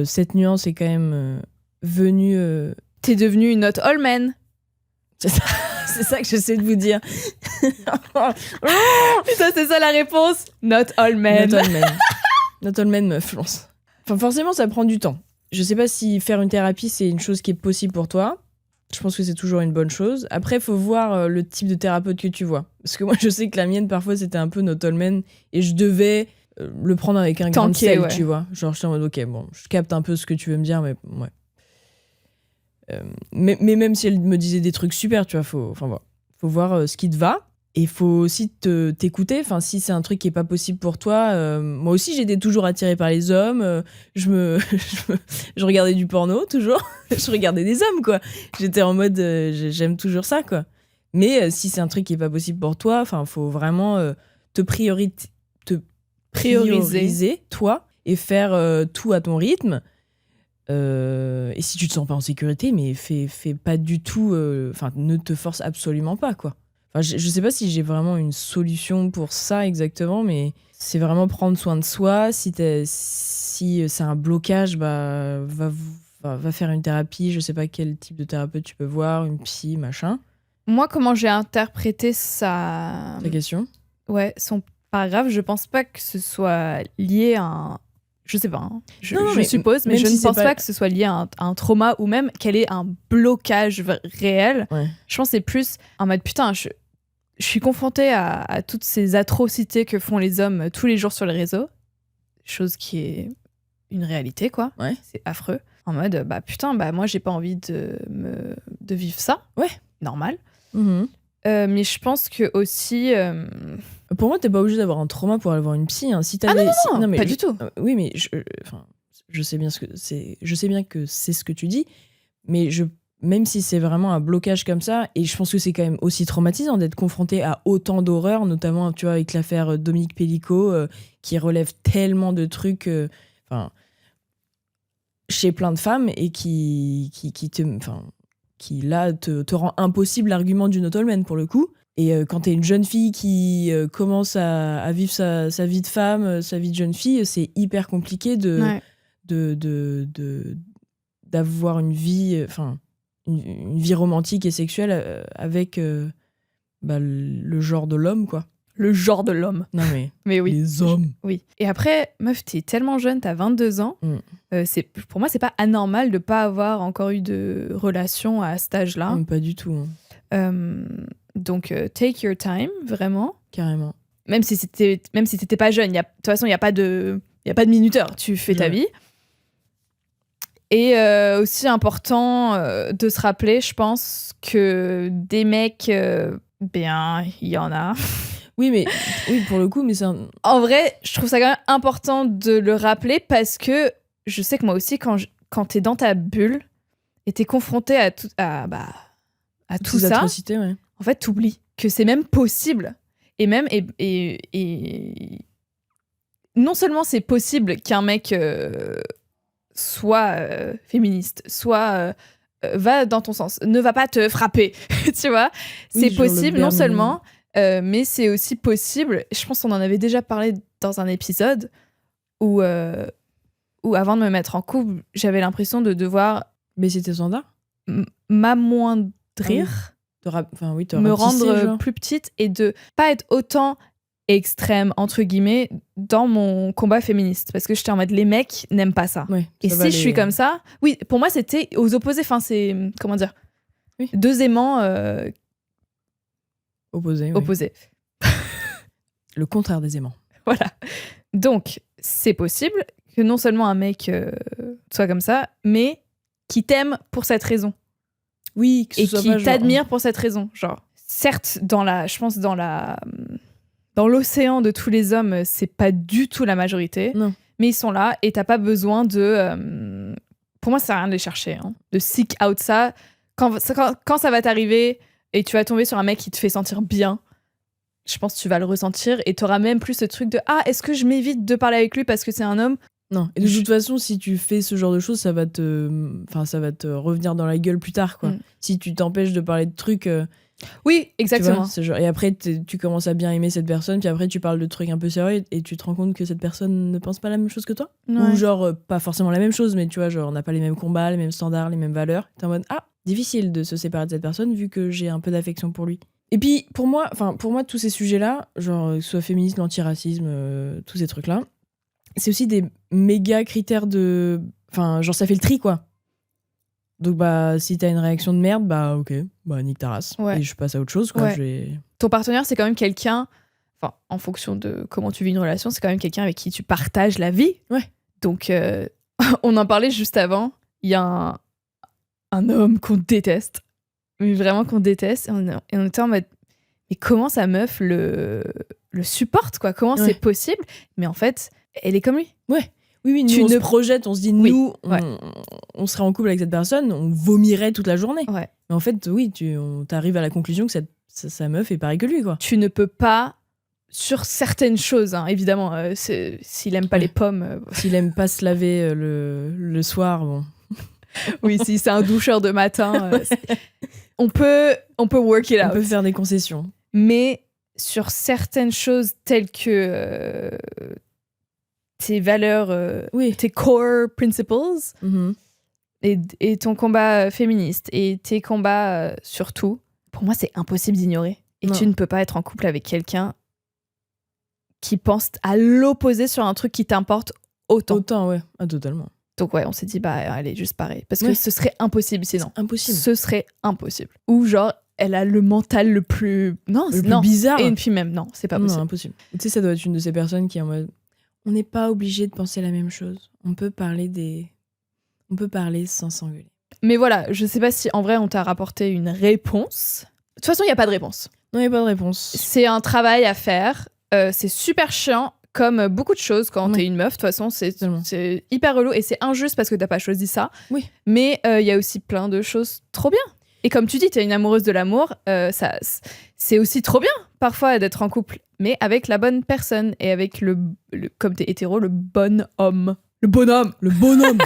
cette nuance est quand même... venue. T'es devenue une not all men. C'est ça que j'essaie de vous dire. Putain, c'est ça la réponse. Not all men. Not all men. Not all men, meuf, lance. Enfin, forcément, ça prend du temps. Je sais pas si faire une thérapie, c'est une chose qui est possible pour toi. Je pense que c'est toujours une bonne chose. Après, il faut voir le type de thérapeute que tu vois. Parce que moi, je sais que la mienne, parfois, c'était un peu not all men. Et je devais le prendre avec un grain de sel, tu vois. Genre, j'étais en mode, ok, bon, je capte un peu ce que tu veux me dire, mais ouais. Mais même si elle me disait des trucs super, tu vois, faut voir ce qui te va et il faut aussi t'écouter. Enfin, si c'est un truc qui est pas possible pour toi, moi aussi j'étais toujours attirée par les hommes. Je regardais du porno toujours. Je regardais des hommes, quoi. J'étais en mode j'aime toujours ça, quoi. Mais si c'est un truc qui est pas possible pour toi, enfin, faut vraiment te prioriser toi et faire tout à ton rythme. Et si tu te sens pas en sécurité, mais fais pas du tout. Ne te force absolument pas, quoi. Enfin, je sais pas si j'ai vraiment une solution pour ça exactement, mais c'est vraiment prendre soin de soi. Si c'est un blocage, va faire une thérapie. Je sais pas quel type de thérapeute tu peux voir, une psy, machin. Moi, comment j'ai interprété ça... Ta question ? Ouais, son paragraphe, je pense pas que ce soit lié à un... Je sais pas, hein. Je suppose, mais je ne pense pas que ce soit lié à un trauma ou même qu'elle ait un blocage réel. Ouais. Je pense que c'est plus en mode putain, je suis confrontée à toutes ces atrocités que font les hommes tous les jours sur les réseaux. Chose qui est une réalité, quoi. Ouais. C'est affreux. En mode, putain, moi j'ai pas envie de vivre ça. Ouais. Normal. Mm-hmm. Mais je pense que aussi... Pour moi, t'es pas obligé d'avoir un trauma pour aller voir une psy. Hein. Si non, mais pas du tout. Oui, mais je sais bien que c'est ce que tu dis, mais je même si c'est vraiment un blocage comme ça, et je pense que c'est quand même aussi traumatisant d'être confronté à autant d'horreurs, notamment tu vois, avec l'affaire Dominique Pellico, qui relève tellement de trucs chez plein de femmes et qui là te rend impossible l'argument du not all men pour le coup. Et quand t'es une jeune fille qui commence à vivre sa vie de femme, sa vie de jeune fille, c'est hyper compliqué d'avoir une vie, une vie romantique et sexuelle avec le genre de l'homme, quoi. Le genre de l'homme. Non mais oui. Les hommes. Oui. Et après, meuf, t'es tellement jeune, t'as 22 ans. Pour moi, c'est pas anormal de pas avoir encore eu de relation à cet âge-là. Pas du tout. Donc, take your time, vraiment. Carrément. Même si t'étais pas jeune, de toute façon, il n'y a pas de minuteur. Tu fais ta vie. Et aussi important de se rappeler, je pense, que des mecs, il y en a. Oui, pour le coup, mais c'est En vrai, je trouve ça quand même important de le rappeler parce que je sais que moi aussi, quand t'es dans ta bulle et t'es confronté à tout ça, atrocités, ouais. En fait, t'oublies que c'est même possible. Et même, non seulement c'est possible qu'un mec soit féministe, soit va dans ton sens, ne va pas te frapper, tu vois. C'est possible, non seulement, mais c'est aussi possible, je pense qu'on en avait déjà parlé dans un épisode, où avant de me mettre en couple, j'avais l'impression de devoir... baisser tes standards, m'amoindrir, me rendre plus petite et de pas être autant extrême, entre guillemets, dans mon combat féministe. Parce que j'étais en mode, les mecs n'aiment pas ça. Ouais, et si je suis comme ça... Oui, pour moi, c'était aux opposés. Enfin, c'est... Comment dire ? Oui. Deux aimants... Opposés. Le contraire des aimants. Voilà. Donc, c'est possible que non seulement un mec soit comme ça, mais qui t'aime pour cette raison. Oui, et qui t'admire pour cette raison. Genre, certes, dans l'océan de tous les hommes, c'est pas du tout la majorité. Non. Mais ils sont là et t'as pas besoin de... pour moi, ça sert à rien de les chercher. Hein, de seek out ça. Quand ça va t'arriver et tu vas tomber sur un mec qui te fait sentir bien, je pense que tu vas le ressentir et t'auras même plus ce truc de « Ah, est-ce que je m'évite de parler avec lui parce que c'est un homme ?» Non, et de toute façon, si tu fais ce genre de choses, ça va te revenir dans la gueule plus tard, quoi. Si tu t'empêches de parler de trucs... oui, exactement. Et après, tu commences à bien aimer cette personne, puis après, tu parles de trucs un peu sérieux et tu te rends compte que cette personne ne pense pas la même chose que toi. Ouais. Ou genre, pas forcément la même chose, mais tu vois, genre, on n'a pas les mêmes combats, les mêmes standards, les mêmes valeurs. T'es en mode, difficile de se séparer de cette personne vu que j'ai un peu d'affection pour lui. Et puis, pour moi, tous ces sujets-là, genre, que ce soit féminisme, antiracisme, tous ces trucs-là, c'est aussi des méga critères de... Enfin, genre, ça fait le tri, quoi. Donc, si t'as une réaction de merde, ok, nique ta race. Ouais. Et je passe à autre chose, quoi. Ouais. Ton partenaire, c'est quand même quelqu'un... Enfin, en fonction de comment tu vis une relation, c'est quand même quelqu'un avec qui tu partages la vie. Ouais. Donc, on en parlait juste avant. Il y a un homme qu'on déteste. Mais vraiment qu'on déteste. Et on était en mode... Mais comment sa meuf le supporte, quoi? Comment c'est possible? Mais en fait... Elle est comme lui. Ouais. Oui, nous, on se projette, on se dit, nous, on serait en couple avec cette personne, on vomirait toute la journée. Ouais. Mais en fait, oui, on t'arrive à la conclusion que sa meuf est pareille que lui, quoi. Tu ne peux pas, sur certaines choses, hein, évidemment, s'il aime pas les pommes... S'il aime pas se laver le soir, bon... Oui, si c'est un doucheur de matin, on peut work it out. On peut faire des concessions. Mais sur certaines choses telles que... tes valeurs, tes core principles, et ton combat féministe, et tes combats surtout, pour moi, c'est impossible d'ignorer. Et tu ne peux pas être en couple avec quelqu'un qui pense à l'opposé sur un truc qui t'importe autant. Autant, ouais. Totalement. Donc on s'est dit, allez, juste pareil. Parce que ce serait impossible sinon. Impossible. Ce serait impossible. Ou genre, elle a le mental le plus... Non, le plus bizarre. Et puis même, non, c'est pas possible. Non, impossible. Tu sais, ça doit être une de ces personnes qui est en mode... On n'est pas obligé de penser la même chose. On peut parler sans s'engueuler. Mais voilà, je sais pas si en vrai on t'a rapporté une réponse. De toute façon, il n'y a pas de réponse. Non, il n'y a pas de réponse. C'est un travail à faire. C'est super chiant comme beaucoup de choses quand Ouais. t'es une meuf. De toute façon, Totalement. c'est hyper relou et c'est injuste parce que t'as pas choisi ça. Oui. Mais il y a aussi plein de choses trop bien. Et comme tu dis, t'es une amoureuse de l'amour, c'est aussi trop bien parfois d'être en couple, mais avec la bonne personne et avec comme t'es hétéro, le bon homme. Le bonhomme. Le bonhomme.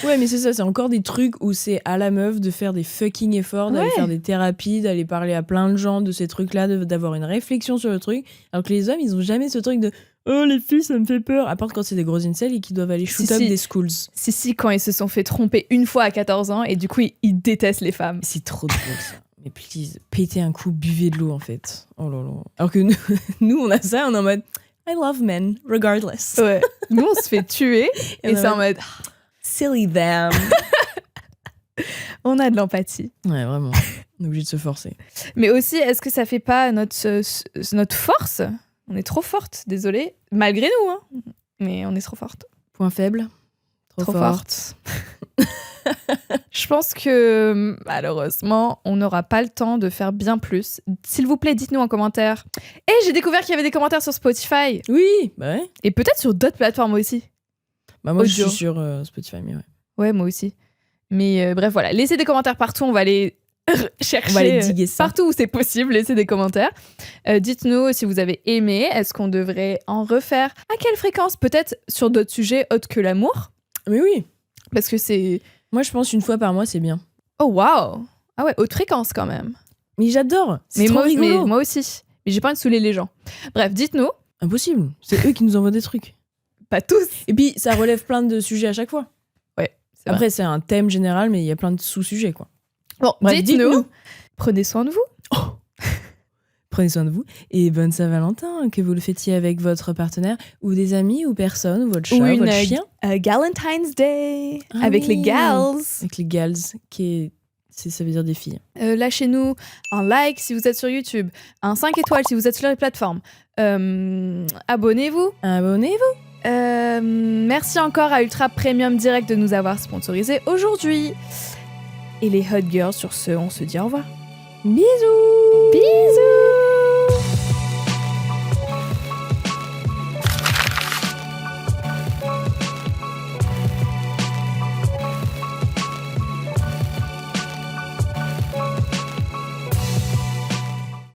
Ouais, mais c'est ça, c'est encore des trucs où c'est à la meuf de faire des fucking efforts, d'aller Ouais. faire des thérapies, d'aller parler à plein de gens de ces trucs-là, d'avoir une réflexion sur le truc. Alors que les hommes, ils ont jamais ce truc de oh, les filles, ça me fait peur. À part quand c'est des gros incels et qui doivent aller shoot up si. des schools. Si, quand ils se sont fait tromper une fois à 14 ans et du coup, ils détestent les femmes. C'est trop drôle ça. Mais please, pétez un coup, buvez de l'eau en fait. Oh là là. Alors que nous on a ça, on est en mode I love men, regardless. Ouais. Nous, on se fait tuer et on c'est a- en mode Silly them. on a de l'empathie. Ouais, vraiment. On est obligé de se forcer. Mais aussi, est-ce que ça fait pas notre force? On est trop forte, désolée. Malgré nous, hein. Mais on est trop forte. Point faible. Trop forte. Je pense que malheureusement, on n'aura pas le temps de faire bien plus. S'il vous plaît, dites-nous en commentaire. Et j'ai découvert qu'il y avait des commentaires sur Spotify. Oui, bah ouais. Et peut-être sur d'autres plateformes aussi. Bah moi, je Audio. suis sur Spotify, mais ouais. Ouais, moi aussi. Mais bref, voilà. Laissez des commentaires partout. On va aller chercher On va aller diguer ça. partout où c'est possible. Laissez des commentaires. Dites-nous si vous avez aimé. Est-ce qu'on devrait en refaire? À quelle fréquence? Peut-être sur d'autres sujets autres que l'amour. Mais oui. Parce que c'est... Moi, je pense une fois par mois, c'est bien. Oh, waouh! Ah ouais, haute fréquence quand même. Mais j'adore. C'est Mais trop moi, rigolo. moi aussi. Mais j'ai pas envie de saouler les gens. Bref, dites-nous. Impossible. C'est eux qui nous envoient des trucs. Pas tous. Et puis, ça relève plein de sujets à chaque fois. Ouais, c'est vrai. Après, c'est un thème général, mais il y a plein de sous-sujets, quoi. Bon, Bref, dites-nous. dites-nous. Prenez soin de vous. Prenez soin de vous. Et bonne Saint-Valentin, que vous le fêtiez avec votre partenaire, ou des amis, ou personne, ou votre chat, Ou ou une votre chien. Galentine's Day. Ah avec les oui. gals. Avec les gals, ça veut dire des filles. Lâchez-nous un like si vous êtes sur YouTube. Un 5 étoiles si vous êtes sur les plateformes. Abonnez-vous. Abonnez-vous. Merci encore à Ultra Premium Direct de nous avoir sponsorisé aujourd'hui. Et les Hot Girls, sur ce, on se dit au revoir. Bisous. Bisous.